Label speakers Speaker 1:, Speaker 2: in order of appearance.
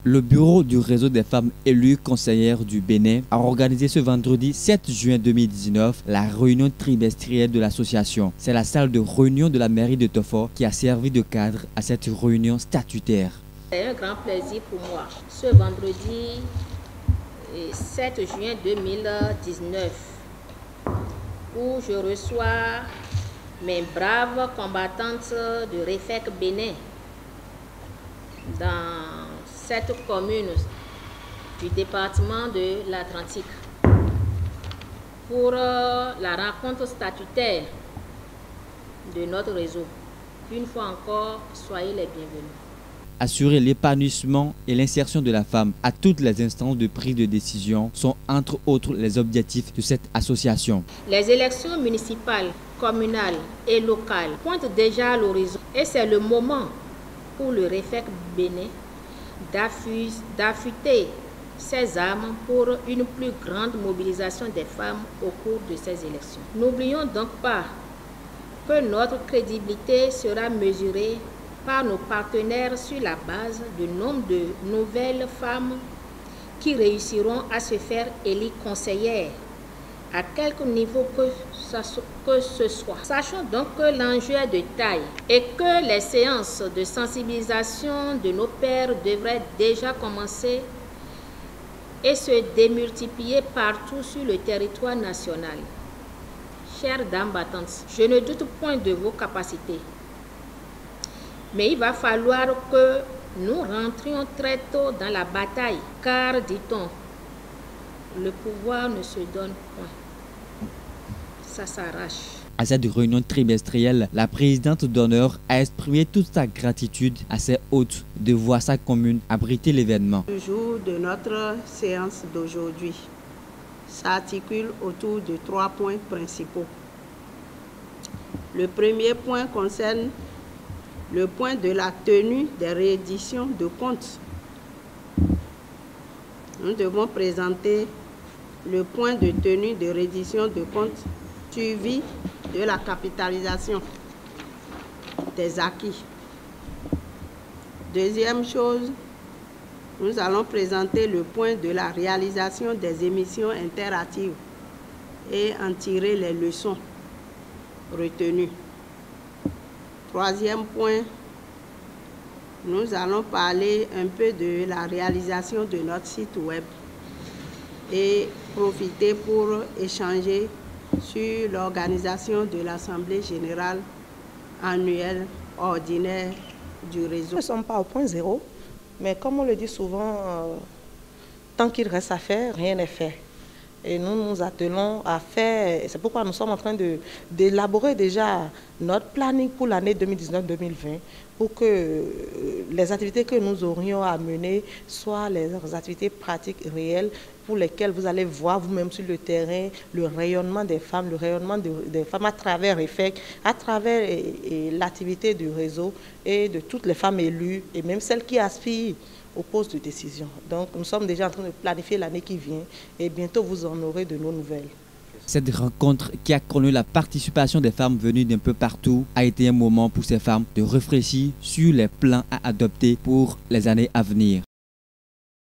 Speaker 1: Le bureau du réseau des femmes élues conseillères du Bénin a organisé ce vendredi 7 juin 2019 la réunion trimestrielle de l'association. C'est la salle de réunion de la mairie de Tofo qui a servi de cadre à cette réunion statutaire.
Speaker 2: C'est un grand plaisir pour moi. Ce vendredi 7 juin 2019, où je reçois mes braves combattantes de REFEC Bénin dans cette commune du département de l'Atlantique pour la rencontre statutaire de notre réseau. Une fois encore, soyez les bienvenus.
Speaker 1: Assurer l'épanouissement et l'insertion de la femme à toutes les instances de prise de décision sont entre autres les objectifs de cette association.
Speaker 2: Les élections municipales, communales et locales pointent déjà à l'horizon et c'est le moment pour le REFEC Bénin d'affûter ses armes pour une plus grande mobilisation des femmes au cours de ces élections. N'oublions donc pas que notre crédibilité sera mesurée par nos partenaires sur la base du nombre de nouvelles femmes qui réussiront à se faire élire conseillères à quelque niveau que ce soit. Sachons donc que l'enjeu est de taille et que les séances de sensibilisation de nos pairs devraient déjà commencer et se démultiplier partout sur le territoire national. Chères dames battantes, je ne doute point de vos capacités, mais il va falloir que nous rentrions très tôt dans la bataille, car, dit-on, le pouvoir ne se donne point. Ça s'arrache.
Speaker 1: À cette réunion trimestrielle, la présidente d'honneur a exprimé toute sa gratitude à ses hôtes de voir sa commune abriter l'événement.
Speaker 3: Le jour de notre séance d'aujourd'hui s'articule autour de 3 points principaux. Le premier point concerne le point de la tenue des rééditions de comptes. Nous devons présenter le point de tenue de réédition de comptes suivi de la capitalisation des acquis. Deuxième chose, nous allons présenter le point de la réalisation des émissions interactives et en tirer les leçons retenues. Troisième point, nous allons parler un peu de la réalisation de notre site web et profiter pour échanger sur l'organisation de l'Assemblée générale annuelle ordinaire du réseau.
Speaker 4: Nous ne sommes pas au point zéro, mais comme on le dit souvent, tant qu'il reste à faire, rien n'est fait. Et nous nous attelons à faire, c'est pourquoi nous sommes en train d'élaborer déjà notre planning pour l'année 2019-2020 pour que les activités que nous aurions à mener soient les activités pratiques réelles pour lesquelles vous allez voir vous-même sur le terrain le rayonnement des femmes, le rayonnement des femmes à travers REFEC, à travers l'activité du réseau et de toutes les femmes élues et même celles qui aspirent au poste de décision. Donc nous sommes déjà en train de planifier l'année qui vient et bientôt vous en aurez de nos nouvelles.
Speaker 1: Cette rencontre qui a connu la participation des femmes venues d'un peu partout a été un moment pour ces femmes de réfléchir sur les plans à adopter pour les années à venir.